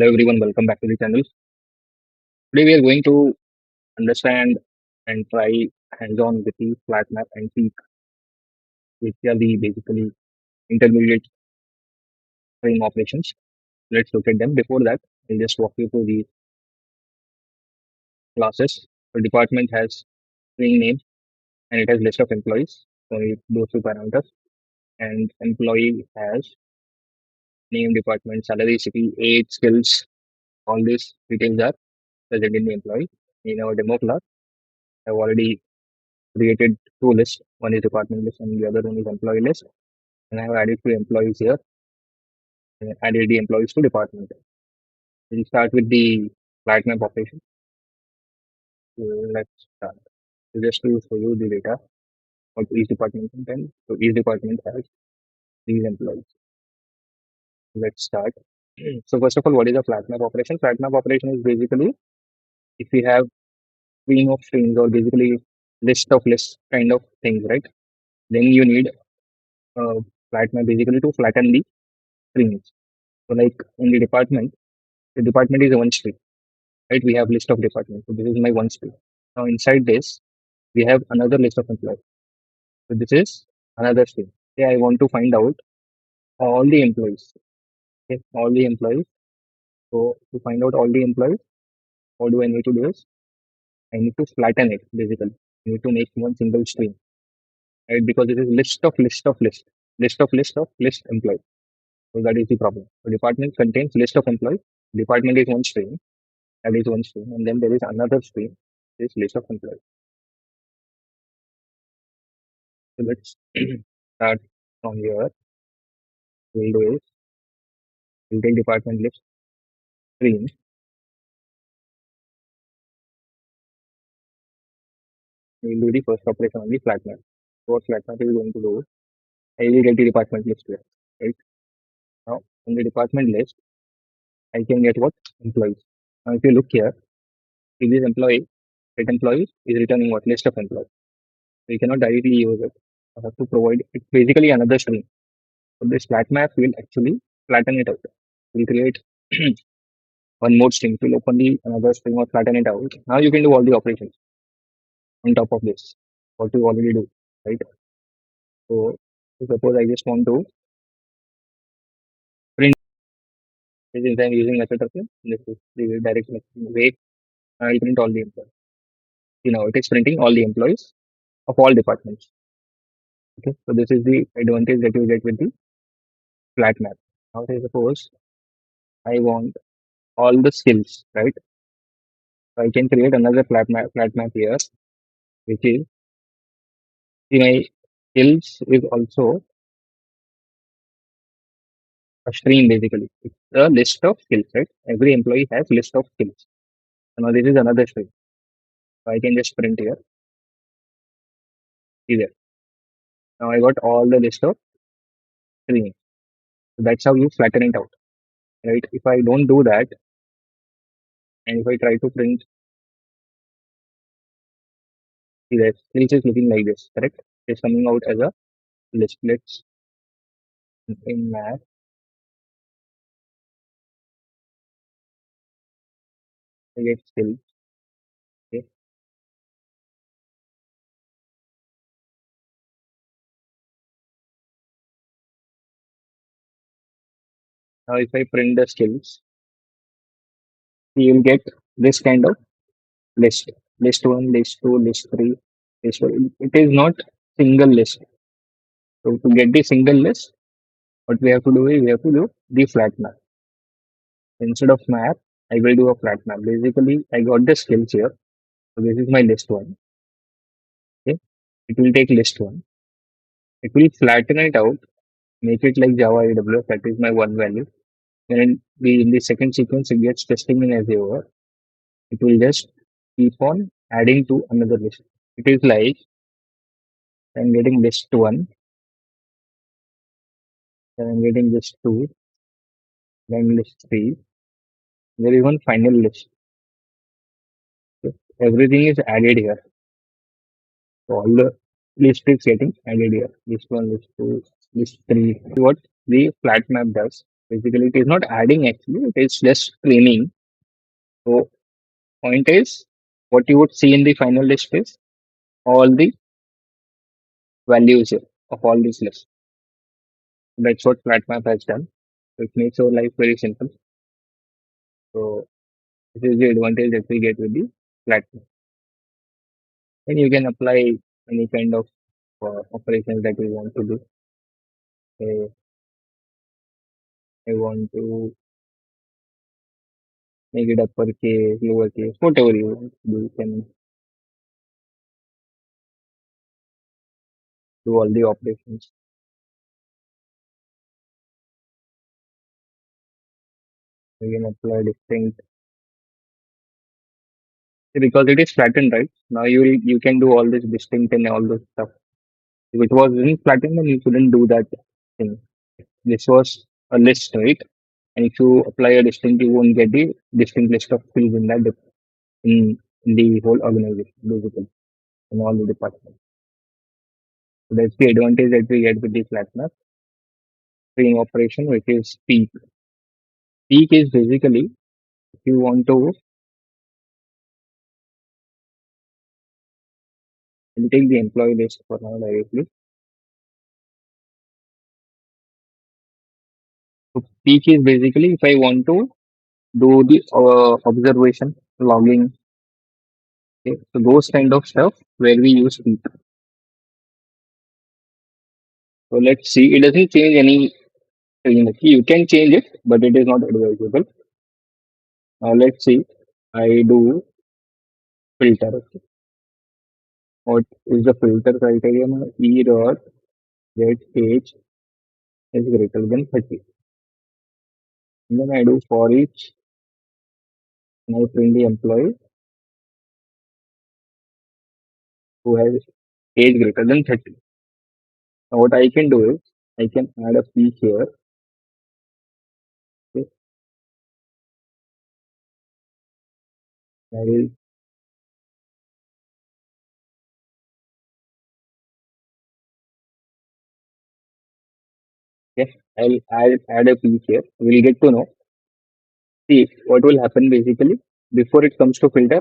Hello everyone, welcome back to the channel. Today we are going to understand and try hands-on with the flatMap and see which are the basically intermediate frame operations. Let's look at them. Before that, I'll just walk you through the classes. The department has string name and it has list of employees. So those two parameters. And employee has name, department, salary, city, age, skills. All these details are present in the employee. In our demo class, I've already created two lists. One is department list and the other one is employee list. And I have added two employees here and added the employees to department. We'll start with the flat map operation. So let's start. So just to show you the data of each department content. So each department has these employees. Let's start. So first of all, what is a flat map operation? Flat map operation is basically if we have string of strings or basically list of lists kind of things, right? Then you need a flat map basically to flatten the strings. So like in the department is one string, right? We have list of departments. So this is my one string. Now inside this, we have another list of employees. So this is another string. Okay, I want to find out all the employees. Okay, all the employees. So to find out all the employees, what do I need to do is I need to flatten it basically. I need to make one single string, right? Because it is list of list employees. So that is the problem. So department contains list of employees. Department is one string. That is one string, and then there is another string. This list of employees. So let's start from here. We'll do is we'll take department list string. We'll do the first operation on the flat map. So what flat map is going to do, I will get the department list here. Right now, in the department list, I can get what employees. Now, if you look here, if this employee, get employee is returning what list of employees. So you cannot directly use it. I have to provide it's basically another string. So this flat map will actually flatten it out. We'll create one more string. We'll open the another string or flatten it out. Now you can do all the operations on top of this. What you already do, right? So suppose I just want to print since I'm using method of this is the direct way I'll print all the employees. You know, it is printing all the employees of all departments. Okay, so this is the advantage that you get with the flat map. Now say suppose I want all the skills, right? So I can create another flat map here, which is see my skills is also a stream basically. It's a list of skills, right? Every employee has list of skills. So now this is another stream. So I can just print here. See there. Now I got all the list of streams. So that's how you flatten it out, right? If I don't do that, and if I try to print, see that skills is looking like this, correct? It's coming out as a list. Let's in math. I get skills. Okay. Now if I print the skills, you will get this kind of list. List one, list two, list three, list four. It is not single list. So to get the single list, what we have to do is we have to do the flat map. Instead of map, I will do a flat map. Basically, I got the skills here. So this is my list one. Okay. It will take list one. It will flatten it out, make it like Java AWS. That is my one value. And in the second sequence, it gets testing in as over. It will just keep on adding to another list. It is like I'm getting list one, then I'm getting list two, then list three. There is one final list. Okay. Everything is added here. So all the list is getting added here. List one, list two, list three. What the flat map does. Basically, it is not adding actually, it is just cleaning. So point is what you would see in the final list is all the values here of all these lists. That's what flatmap has done. So it makes our life very simple. So this is the advantage that we get with the flatmap. And you can apply any kind of operations that you want to do. Say, I want to make it uppercase, lowercase, whatever you want to do. You can do all the operations. You can apply distinct because it is flattened, right? Now you can do all this distinct and all this stuff. If it wasn't flattened, then you couldn't do that thing. This was a list, right? And if you apply a distinct, you won't get the distinct list of fields in that in the whole organization, basically, in all the departments. So that's the advantage that we get with the flat map string operation, which is peak. Peak is basically if you want to I'll take the employee list for now directly. So peak is basically if I want to do the observation, logging, okay? So those kind of stuff where we use peak. So let's see. It doesn't change any thing. You can change it, but it is not advisable. Now let's see. I do filter. Okay. What is the filter criteria? My E dot get age is greater than 30. And then I do for each and I print the employee who has age greater than 30. Now what I can do is I can add a peak here. Okay. That is yes. I'll add a peak here. We'll get to know. See what will happen basically before it comes to filter.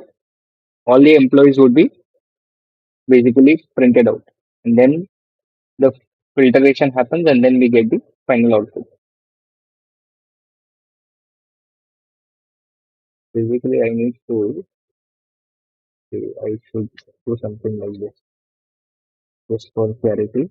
All the employees would be basically printed out, and then the filtration happens, and then we get the final output. Basically, I need to I should do something like this just for clarity.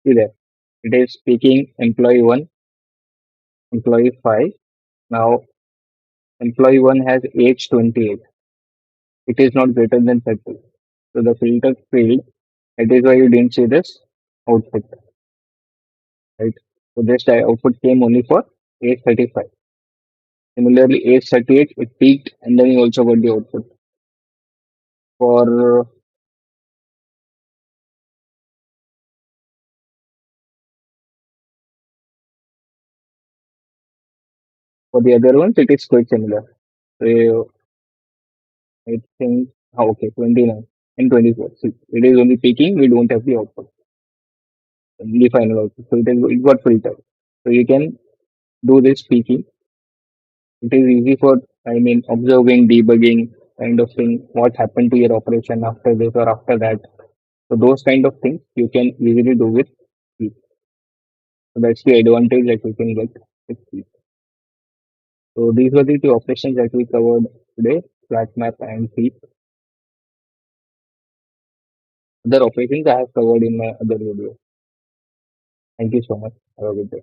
See there, it is speaking employee one, employee five. Now, employee one has age 28. It is not greater than 30. So the filter failed. That is why you didn't see this output, right? So this output came only for age 35. Similarly, age 38, it peaked, and then you also got the output. For for the other ones, it is quite similar. So I think, okay, 29 and 24. See, it is only peaking. We don't have the output, the final output. So it got filtered. So you can do this peaking. It is easy for, I mean, observing, debugging kind of thing. What happened to your operation after this or after that. So those kind of things you can easily do with peak. So that's the advantage that we can get with peak. So these were the two operations that we covered today, flat map and peak. Other operations I have covered in my other video. Thank you so much. Have a good day.